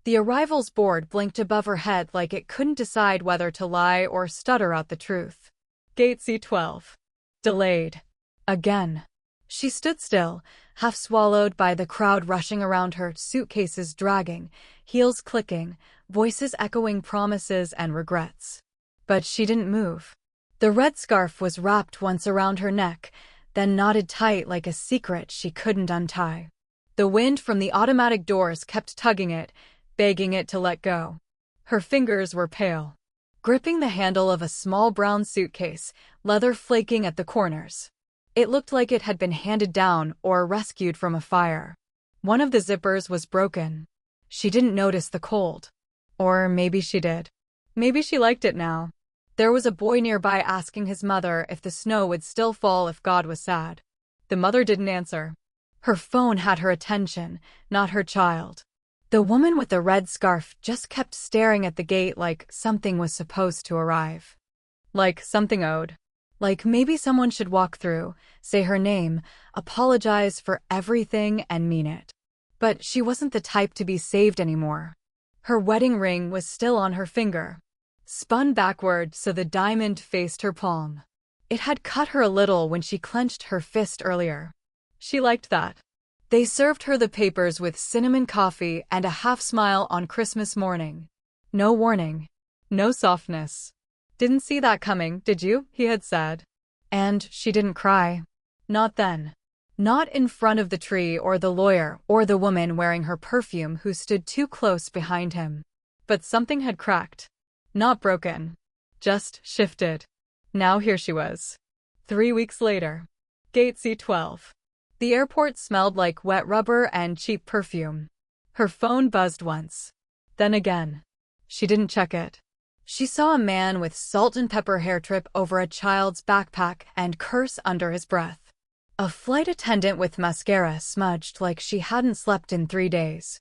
The arrivals board blinked above her head like it couldn't decide whether to lie or stutter out the truth. Gate C12. Delayed. Again. She stood still, half swallowed by the crowd rushing around her, suitcases dragging, heels clicking, voices echoing promises and regrets. But she didn't move. The red scarf was wrapped once around her neck, then knotted tight like a secret she couldn't untie. The wind from the automatic doors kept tugging it, begging it to let go. Her fingers were pale, gripping the handle of a small brown suitcase, leather flaking at the corners. It looked like it had been handed down or rescued from a fire. One of the zippers was broken. She didn't notice the cold. Or maybe she did. Maybe she liked it now. There was a boy nearby asking his mother if the snow would still fall if God was sad. The mother didn't answer. Her phone had her attention, not her child. The woman with the red scarf just kept staring at the gate like something was supposed to arrive. Like something owed. Like maybe someone should walk through, say her name, apologize for everything and mean it. But she wasn't the type to be saved anymore. Her wedding ring was still on her finger, spun backward so the diamond faced her palm. It had cut her a little when she clenched her fist earlier. She liked that. They served her the papers with cinnamon coffee and a half smile on Christmas morning. No warning. No softness. "Didn't see that coming, did you?" he had said. And she didn't cry. Not then. Not in front of the tree or the lawyer or the woman wearing her perfume who stood too close behind him. But something had cracked. Not broken. Just shifted. Now here she was. 3 weeks later. Gate C12. The airport smelled like wet rubber and cheap perfume. Her phone buzzed once. Then again. She didn't check it. She saw a man with salt and pepper hair trip over a child's backpack and curse under his breath. A flight attendant with mascara smudged like she hadn't slept in 3 days.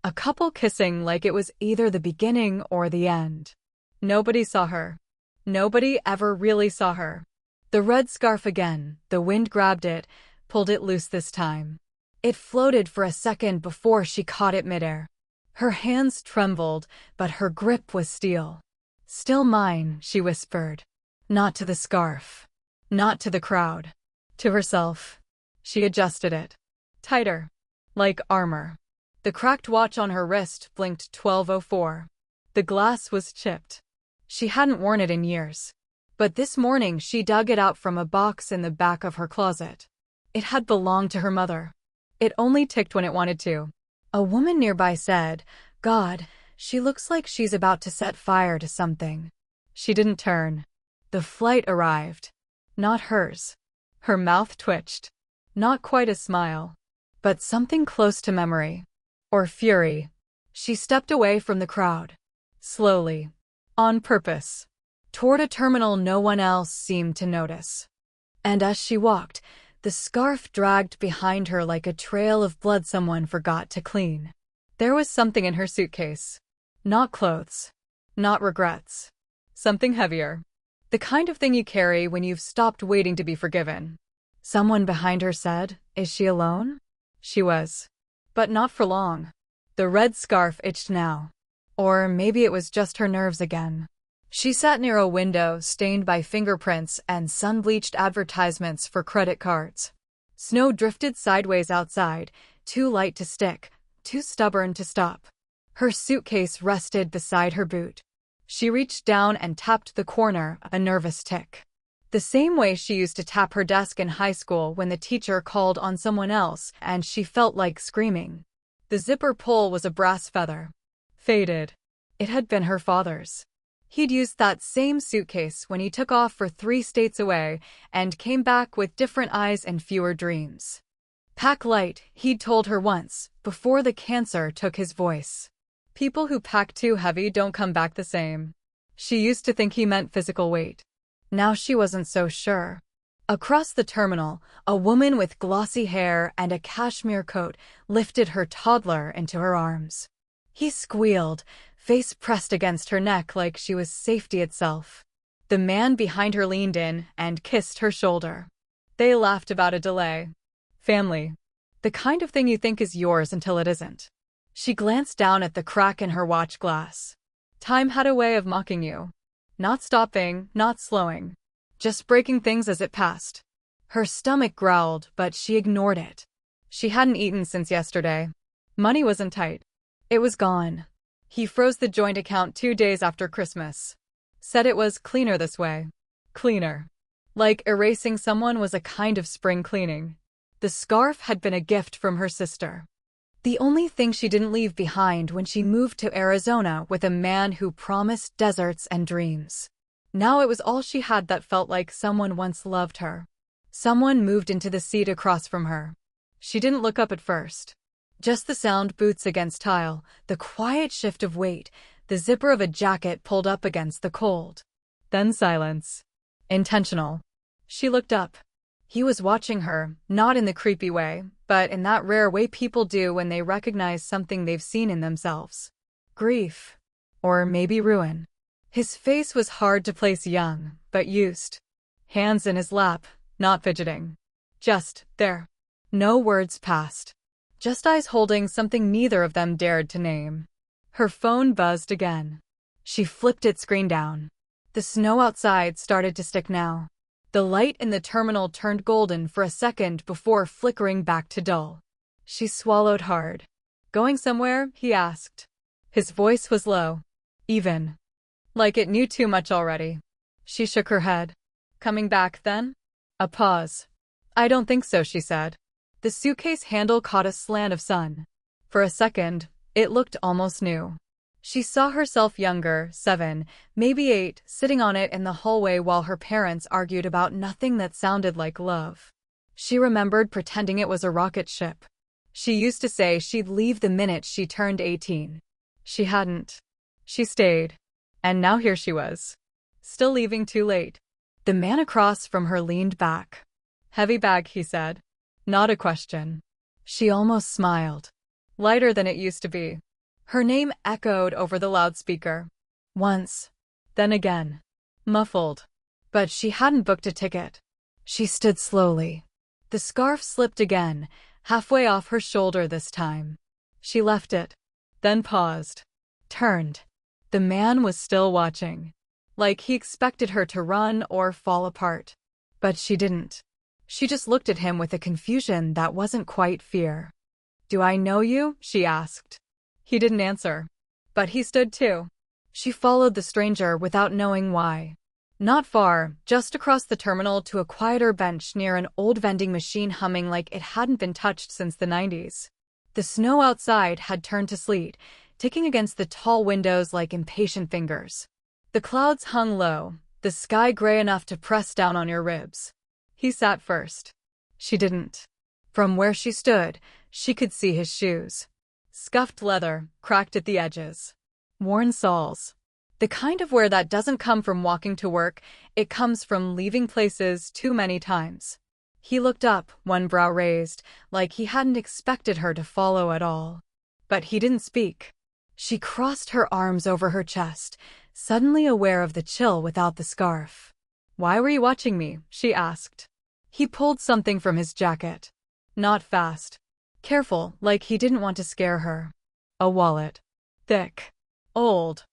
A couple kissing like it was either the beginning or the end. Nobody saw her. Nobody ever really saw her. The red scarf again, the wind grabbed it, pulled it loose this time. It floated for a second before she caught it midair. Her hands trembled, but her grip was steel. "Still mine," she whispered. Not to the scarf. Not to the crowd. To herself. She adjusted it. Tighter. Like armor. The cracked watch on her wrist blinked 12:04. The glass was chipped. She hadn't worn it in years. But this morning she dug it out from a box in the back of her closet. It had belonged to her mother. It only ticked when it wanted to. A woman nearby said, "God, she looks like she's about to set fire to something." She didn't turn. The flight arrived. Not hers. Her mouth twitched. Not quite a smile. But something close to memory. Or fury. She stepped away from the crowd. Slowly. On purpose. Toward a terminal no one else seemed to notice. And as she walked, the scarf dragged behind her like a trail of blood someone forgot to clean. There was something in her suitcase. Not clothes. Not regrets. Something heavier. The kind of thing you carry when you've stopped waiting to be forgiven. Someone behind her said, "Is she alone?" She was. But not for long. The red scarf itched now. Or maybe it was just her nerves again. She sat near a window stained by fingerprints and sun-bleached advertisements for credit cards. Snow drifted sideways outside, too light to stick, too stubborn to stop. Her suitcase rested beside her boot. She reached down and tapped the corner, a nervous tick. The same way she used to tap her desk in high school when the teacher called on someone else and she felt like screaming. The zipper pull was a brass feather. Faded. It had been her father's. He'd used that same suitcase when he took off for 3 states away and came back with different eyes and fewer dreams. "Pack light," he'd told her once, before the cancer took his voice. People who pack too heavy don't come back the same. She used to think he meant physical weight. Now she wasn't so sure. Across the terminal, a woman with glossy hair and a cashmere coat lifted her toddler into her arms. He squealed, face pressed against her neck like she was safety itself. The man behind her leaned in and kissed her shoulder. They laughed about a delay. Family. The kind of thing you think is yours until it isn't. She glanced down at the crack in her watch glass. Time had a way of mocking you. Not stopping, not slowing. Just breaking things as it passed. Her stomach growled, but she ignored it. She hadn't eaten since yesterday. Money wasn't tight. It was gone. He froze the joint account 2 days after Christmas. Said it was cleaner this way. Cleaner. Like erasing someone was a kind of spring cleaning. The scarf had been a gift from her sister. The only thing she didn't leave behind when she moved to Arizona with a man who promised deserts and dreams. Now it was all she had that felt like someone once loved her. Someone moved into the seat across from her. She didn't look up at first. Just the sound boots against tile, the quiet shift of weight, the zipper of a jacket pulled up against the cold. Then silence. Intentional. She looked up. He was watching her, not in the creepy way, but in that rare way people do when they recognize something they've seen in themselves. Grief. Or maybe ruin. His face was hard to place, young, but used. Hands in his lap, not fidgeting. Just there. No words passed. Just eyes holding something neither of them dared to name. Her phone buzzed again. She flipped its screen down. The snow outside started to stick now. The light in the terminal turned golden for a second before flickering back to dull. She swallowed hard. Going somewhere? He asked. His voice was low. Even. Like it knew too much already. She shook her head. Coming back, then? A pause. I don't think so, she said. The suitcase handle caught a slant of sun. For a second, it looked almost new. She saw herself younger, 7, maybe 8, sitting on it in the hallway while her parents argued about nothing that sounded like love. She remembered pretending it was a rocket ship. She used to say she'd leave the minute she turned 18. She hadn't. She stayed. And now here she was. Still leaving too late. The man across from her leaned back. Heavy bag, he said. Not a question. She almost smiled. Lighter than it used to be. Her name echoed over the loudspeaker. Once. Then again. Muffled. But she hadn't booked a ticket. She stood slowly. The scarf slipped again, halfway off her shoulder this time. She left it. Then paused. Turned. The man was still watching. Like he expected her to run or fall apart. But she didn't. She just looked at him with a confusion that wasn't quite fear. Do I know you? She asked. He didn't answer. But he stood too. She followed the stranger without knowing why. Not far, just across the terminal to a quieter bench near an old vending machine humming like it hadn't been touched since the 90s. The snow outside had turned to sleet, ticking against the tall windows like impatient fingers. The clouds hung low, the sky gray enough to press down on your ribs. He sat first. She didn't. From where she stood, she could see his shoes. Scuffed leather, cracked at the edges. Worn soles. The kind of wear that doesn't come from walking to work, it comes from leaving places too many times. He looked up, one brow raised, like he hadn't expected her to follow at all. But he didn't speak. She crossed her arms over her chest, suddenly aware of the chill without the scarf. Why were you watching me? She asked. He pulled something from his jacket. Not fast. Careful, like he didn't want to scare her. A wallet. Thick. Old.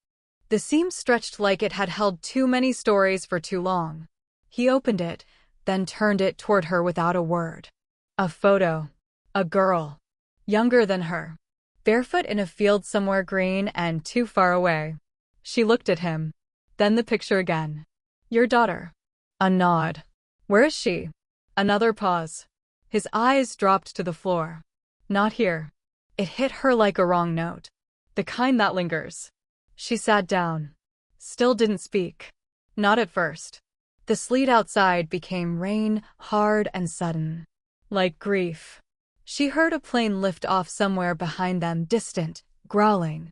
The seam stretched like it had held too many stories for too long. He opened it, then turned it toward her without a word. A photo. A girl. Younger than her. Barefoot in a field somewhere green and too far away. She looked at him. Then the picture again. Your daughter. A nod. Where is she? Another pause. His eyes dropped to the floor. Not here. It hit her like a wrong note. The kind that lingers. She sat down. Still didn't speak. Not at first. The sleet outside became rain, hard and sudden. Like grief. She heard a plane lift off somewhere behind them, distant, growling.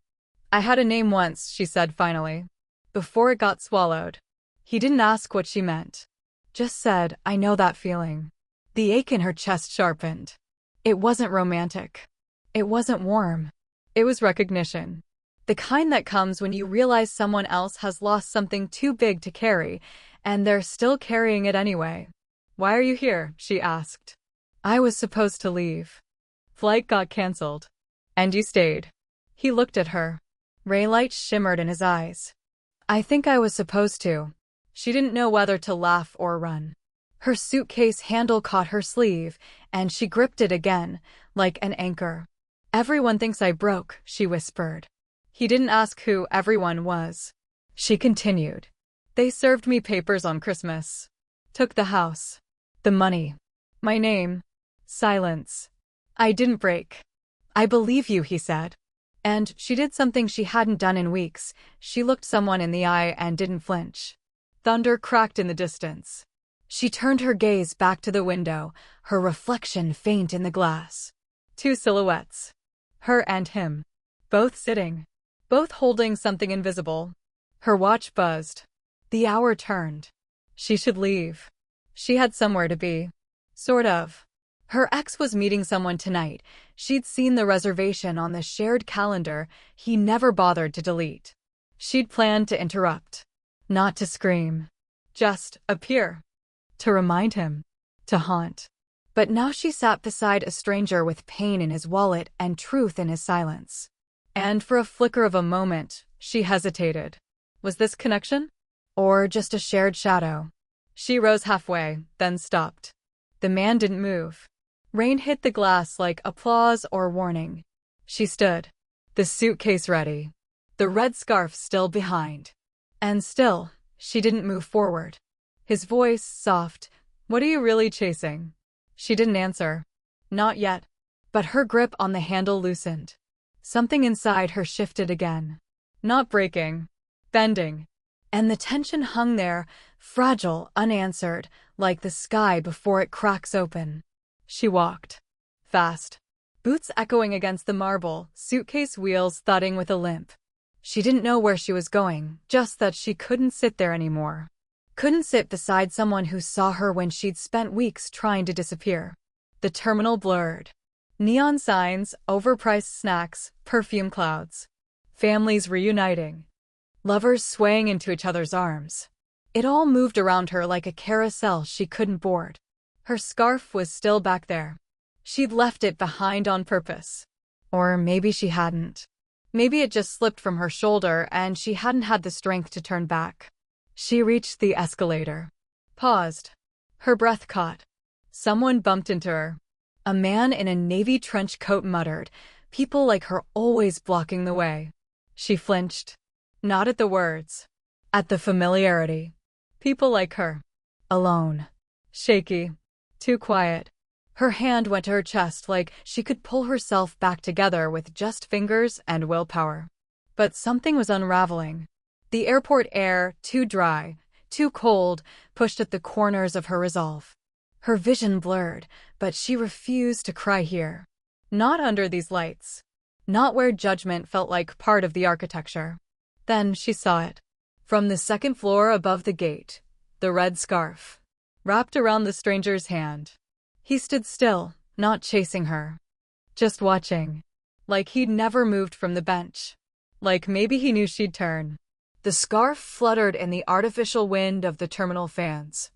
I had a name once, she said finally. Before it got swallowed. He didn't ask what she meant. Just said, I know that feeling. The ache in her chest sharpened. It wasn't romantic. It wasn't warm. It was recognition. The kind that comes when you realize someone else has lost something too big to carry, and they're still carrying it anyway. Why are you here? She asked. I was supposed to leave. Flight got canceled. And you stayed. He looked at her. Raylight shimmered in his eyes. I think I was supposed to. She didn't know whether to laugh or run. Her suitcase handle caught her sleeve, and she gripped it again, like an anchor. Everyone thinks I broke, she whispered. He didn't ask who everyone was. She continued. They served me papers on Christmas. Took the house. The money. My name. Silence. I didn't break. I believe you, he said. And she did something she hadn't done in weeks. She looked someone in the eye and didn't flinch. Thunder cracked in the distance. She turned her gaze back to the window, her reflection faint in the glass. Two silhouettes. Her and him. Both sitting. Both holding something invisible. Her watch buzzed. The hour turned. She should leave. She had somewhere to be. Sort of. Her ex was meeting someone tonight. She'd seen the reservation on the shared calendar he never bothered to delete. She'd planned to interrupt. Not to scream. Just appear. To remind him. To haunt. But now she sat beside a stranger with pain in his wallet and truth in his silence. And for a flicker of a moment, she hesitated. Was this connection? Or just a shared shadow? She rose halfway, then stopped. The man didn't move. Rain hit the glass like applause or warning. She stood. The suitcase ready. The red scarf still behind. And still, she didn't move forward. His voice, soft. What are you really chasing? She didn't answer. Not yet. But her grip on the handle loosened. Something inside her shifted again. Not breaking. Bending. And the tension hung there, fragile, unanswered, like the sky before it cracks open. She walked. Fast. Boots echoing against the marble, suitcase wheels thudding with a limp. She didn't know where she was going, just that she couldn't sit there anymore. Couldn't sit beside someone who saw her when she'd spent weeks trying to disappear. The terminal blurred. Neon signs, overpriced snacks, perfume clouds. Families reuniting. Lovers swaying into each other's arms. It all moved around her like a carousel she couldn't board. Her scarf was still back there. She'd left it behind on purpose. Or maybe she hadn't. Maybe it just slipped from her shoulder and she hadn't had the strength to turn back. She reached the escalator. Paused. Her breath caught. Someone bumped into her. A man in a navy trench coat muttered, people like her always blocking the way. She flinched. Not at the words. At the familiarity. People like her. Alone. Shaky. Too quiet. Her hand went to her chest like she could pull herself back together with just fingers and willpower. But something was unraveling. The airport air, too dry, too cold, pushed at the corners of her resolve. Her vision blurred, but she refused to cry here. Not under these lights. Not where judgment felt like part of the architecture. Then she saw it. From the second floor above the gate, the red scarf. Wrapped around the stranger's hand. He stood still, not chasing her. Just watching. Like he'd never moved from the bench. Like maybe he knew she'd turn. The scarf fluttered in the artificial wind of the terminal fans.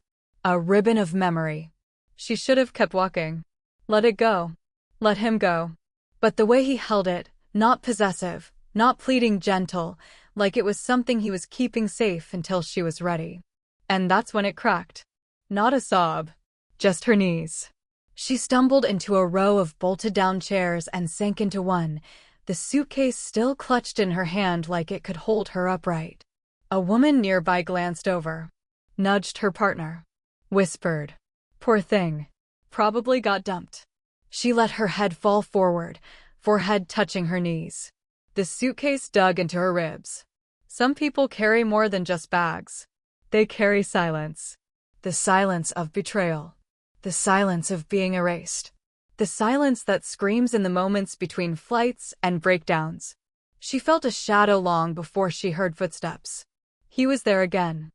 A ribbon of memory. She should have kept walking. Let it go. Let him go. But the way he held it, not possessive, not pleading, gentle, like it was something he was keeping safe until she was ready. And that's when it cracked. Not a sob. Just her knees. She stumbled into a row of bolted-down chairs and sank into one, the suitcase still clutched in her hand like it could hold her upright. A woman nearby glanced over. Nudged her partner. Whispered. Poor thing. Probably got dumped. She let her head fall forward, forehead touching her knees. The suitcase dug into her ribs. Some people carry more than just bags. They carry silence. The silence of betrayal. The silence of being erased. The silence that screams in the moments between flights and breakdowns. She felt a shadow long before she heard footsteps. He was there again.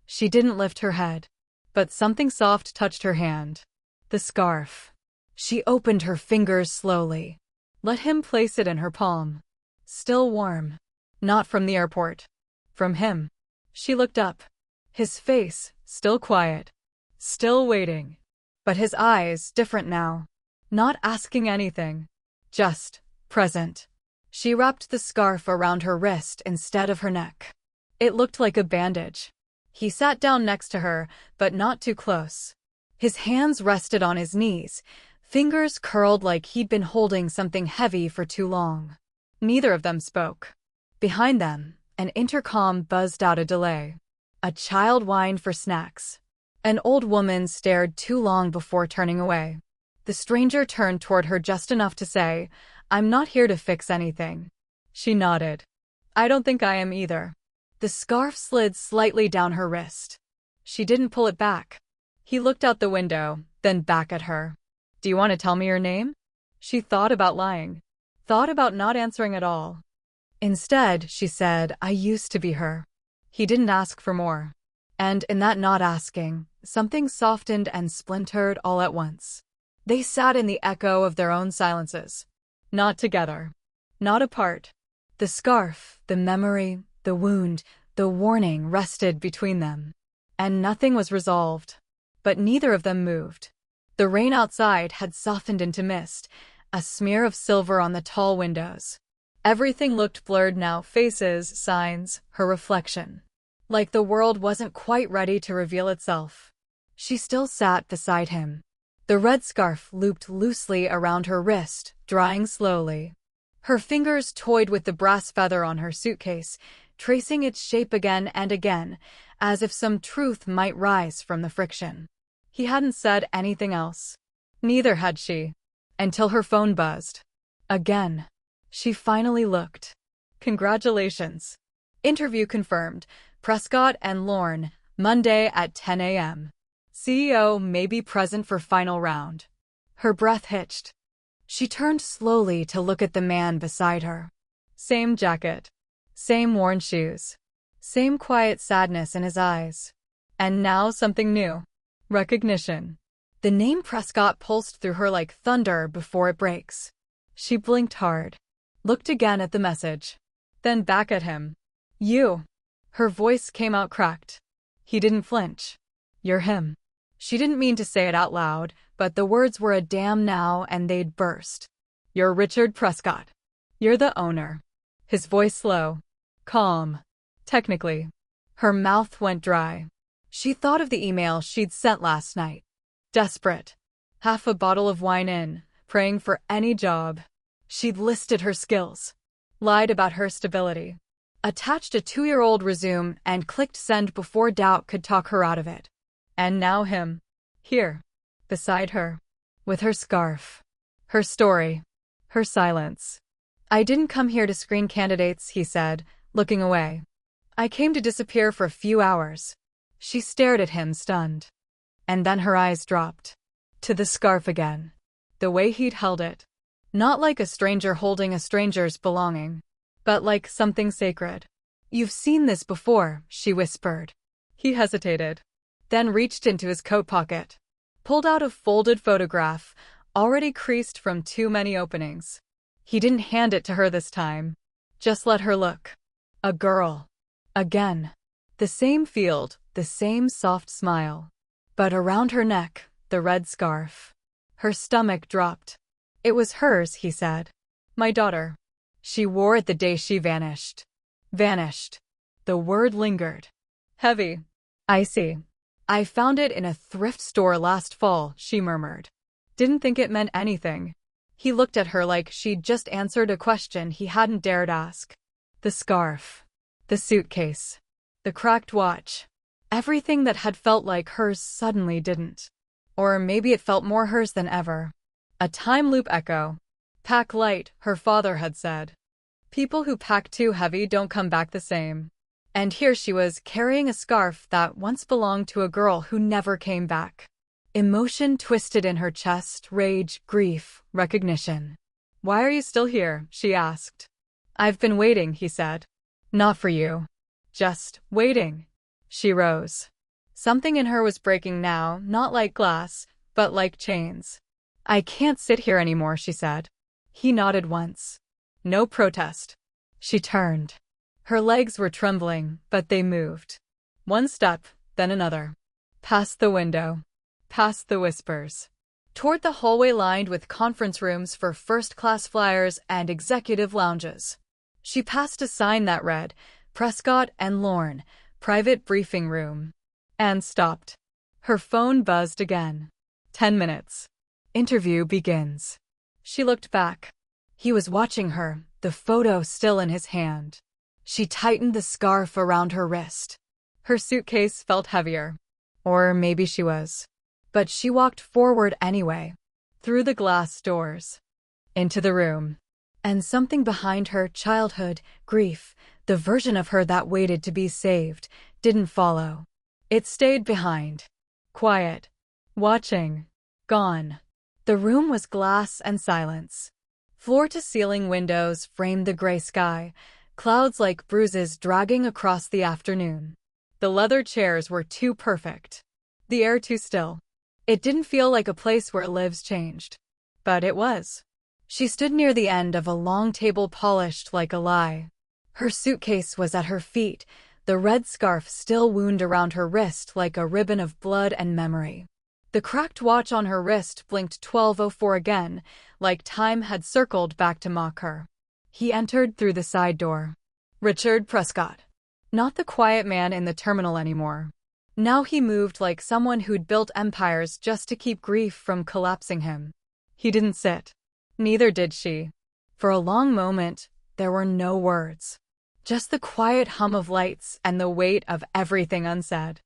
She didn't lift her head. But something soft touched her hand. The scarf. She opened her fingers slowly. Let him place it in her palm. Still warm. Not from the airport. From him. She looked up. His face, still quiet. Still waiting. But his eyes, different now. Not asking anything. Just present. She wrapped the scarf around her wrist instead of her neck. It looked like a bandage. He sat down next to her, but not too close. His hands rested on his knees, fingers curled like he'd been holding something heavy for too long. Neither of them spoke. Behind them, an intercom buzzed out a delay. A child whined for snacks. An old woman stared too long before turning away. The stranger turned toward her just enough to say, "I'm not here to fix anything." She nodded. "I don't think I am either." The scarf slid slightly down her wrist. She didn't pull it back. He looked out the window, then back at her. "Do you want to tell me your name?" She thought about lying. Thought about not answering at all. Instead, she said, "I used to be her." He didn't ask for more. And in that not asking, something softened and splintered all at once. They sat in the echo of their own silences. Not together. Not apart. The scarf, the memory, the wound, the warning rested between them. And nothing was resolved. But neither of them moved. The rain outside had softened into mist, a smear of silver on the tall windows. Everything looked blurred now, faces, signs, her reflection. Like the world wasn't quite ready to reveal itself. She still sat beside him. The red scarf looped loosely around her wrist, drying slowly. Her fingers toyed with the brass feather on her suitcase, tracing its shape again and again, as if some truth might rise from the friction. He hadn't said anything else. Neither had she. Until her phone buzzed. Again. She finally looked. "Congratulations. Interview confirmed. Prescott and Lorne, Monday at 10 a.m. CEO may be present for final round." Her breath hitched. She turned slowly to look at the man beside her. Same jacket. Same worn shoes. Same quiet sadness in his eyes. And now something new. Recognition. The name Prescott pulsed through her like thunder before it breaks. She blinked hard. Looked again at the message. Then back at him. "You." Her voice came out cracked. He didn't flinch. "You're him." She didn't mean to say it out loud, but the words were a damn now and they'd burst. "You're Richard Prescott. You're the owner." His voice slow. Calm. Technically. Her mouth went dry. She thought of the email she'd sent last night. Desperate. Half a bottle of wine in, praying for any job. She'd listed her skills. Lied about her stability. Attached a 2-year-old resume and clicked send before doubt could talk her out of it. And now him. Here. Beside her. With her scarf. Her story. Her silence. "I didn't come here to screen candidates," he said, looking away. "I came to disappear for a few hours." She stared at him, stunned. And then her eyes dropped. To the scarf again. The way he'd held it. Not like a stranger holding a stranger's belonging. But like something sacred. "You've seen this before," she whispered. He hesitated. Then reached into his coat pocket. Pulled out a folded photograph, already creased from too many openings. He didn't hand it to her this time. Just let her look. A girl. Again. The same field, the same soft smile. But around her neck, the red scarf. Her stomach dropped. It was hers, he said. "My daughter. She wore it the day she vanished." Vanished. The word lingered. Heavy. "I see. I found it in a thrift store last fall," she murmured. Didn't think it meant anything. He looked at her like she'd just answered a question he hadn't dared ask. The scarf. The suitcase. The cracked watch. Everything that had felt like hers suddenly didn't. Or maybe it felt more hers than ever. A time loop echo. "Pack light," her father had said. "People who pack too heavy don't come back the same." And here she was, carrying a scarf that once belonged to a girl who never came back. Emotion twisted in her chest, rage, grief, recognition. "Why are you still here?" she asked. "I've been waiting," he said. "Not for you. Just waiting." She rose. Something in her was breaking now, not like glass, but like chains. "I can't sit here anymore," she said. He nodded once. No protest. She turned. Her legs were trembling, but they moved. One step, then another. Past the window. Past the whispers. toward the hallway lined with conference rooms for first-class flyers and executive lounges. She passed a sign that read, Prescott and Lorne, Private Briefing Room, and stopped. Her phone buzzed again. 10 minutes. Interview begins. She looked back. He was watching her, the photo still in his hand. She tightened the scarf around her wrist. Her suitcase felt heavier. Or maybe she was. But she walked forward anyway. Through the glass doors. Into the room. And something behind her, childhood, grief, the version of her that waited to be saved, didn't follow. It stayed behind. Quiet. Watching. Gone. The room was glass and silence. Floor-to-ceiling windows framed the gray sky, clouds like bruises dragging across the afternoon. The leather chairs were too perfect. The air too still. It didn't feel like a place where lives changed. But it was. She stood near the end of a long table polished like a lie. Her suitcase was at her feet, the red scarf still wound around her wrist like a ribbon of blood and memory. The cracked watch on her wrist blinked 12:04 again, like time had circled back to mock her. He entered through the side door. Richard Prescott. Not the quiet man in the terminal anymore. Now he moved like someone who'd built empires just to keep grief from collapsing him. He didn't sit. Neither did she. For a long moment, there were no words. Just the quiet hum of lights and the weight of everything unsaid.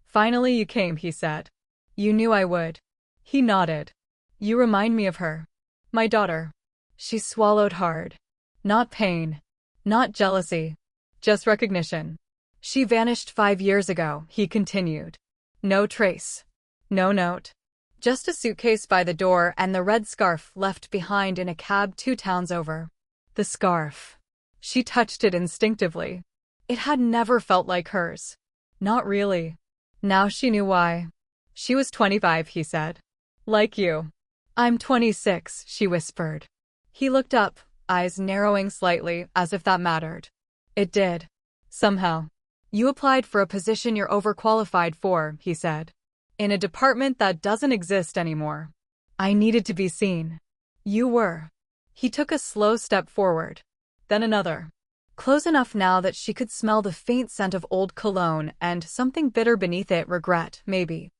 Finally you came, he said. You knew I would. He nodded. You remind me of her. My daughter. She swallowed hard. Not pain. Not jealousy. Just recognition. She vanished 5 years ago, he continued. No trace. No note. Just a suitcase by the door and the red scarf left behind in a cab 2 towns over. The scarf. She touched it instinctively. It had never felt like hers. Not really. Now she knew why. She was 25, he said. Like you. I'm 26, she whispered. He looked up, eyes narrowing slightly, as if that mattered. It did. Somehow. You applied for a position you're overqualified for, he said. In a department that doesn't exist anymore. I needed to be seen. You were. He took a slow step forward. Then another. Close enough now that she could smell the faint scent of old cologne and something bitter beneath it, regret, maybe.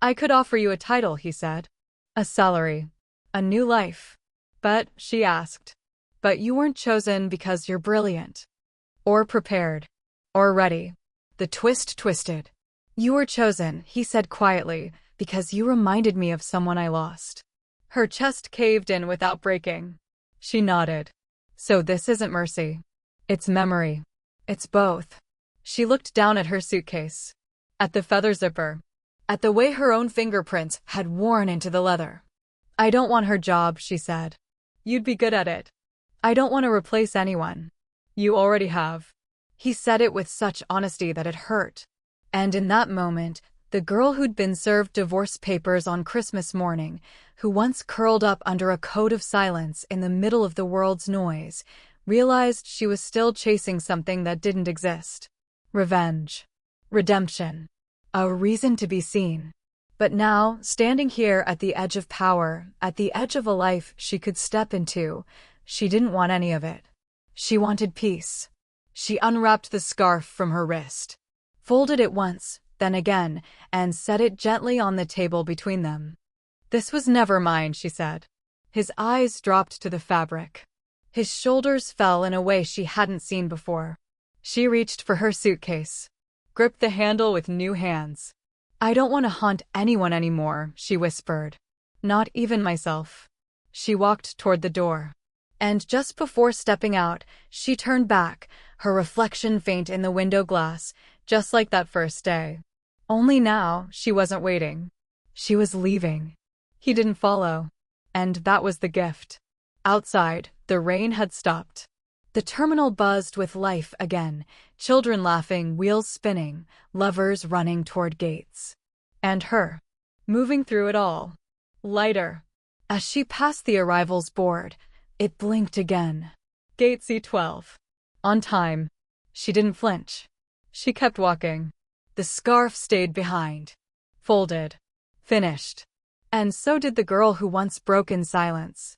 I could offer you a title, he said. A salary. A new life. But, she asked. But you weren't chosen because you're brilliant. Or prepared. Or ready. The twist twisted. You were chosen, he said quietly, because you reminded me of someone I lost. Her chest caved in without breaking. She nodded. So this isn't mercy. It's memory. It's both. She looked down at her suitcase. At the feather zipper. At the way her own fingerprints had worn into the leather. I don't want her job, she said. You'd be good at it. I don't want to replace anyone. You already have. He said it with such honesty that it hurt. And in that moment, the girl who'd been served divorce papers on Christmas morning, who once curled up under a coat of silence in the middle of the world's noise, realized she was still chasing something that didn't exist. Revenge. Redemption. A reason to be seen. But now, standing here at the edge of power, at the edge of a life she could step into, she didn't want any of it. She wanted peace. She unwrapped the scarf from her wrist, folded it once, then again, and set it gently on the table between them. This was never mine, she said. His eyes dropped to the fabric. His shoulders fell in a way she hadn't seen before. She reached for her suitcase, gripped the handle with new hands. I don't want to haunt anyone anymore, she whispered. Not even myself. She walked toward the door. And just before stepping out, she turned back, her reflection faint in the window glass, just like that first day. Only now, she wasn't waiting. She was leaving. He didn't follow. And that was the gift. Outside, the rain had stopped. The terminal buzzed with life again, children laughing, wheels spinning, lovers running toward gates. And her, moving through it all. Lighter. As she passed the arrivals board, it blinked again. Gate C12. On time. She didn't flinch. She kept walking. The scarf stayed behind. Folded. Finished. And so did the girl who once broke in silence.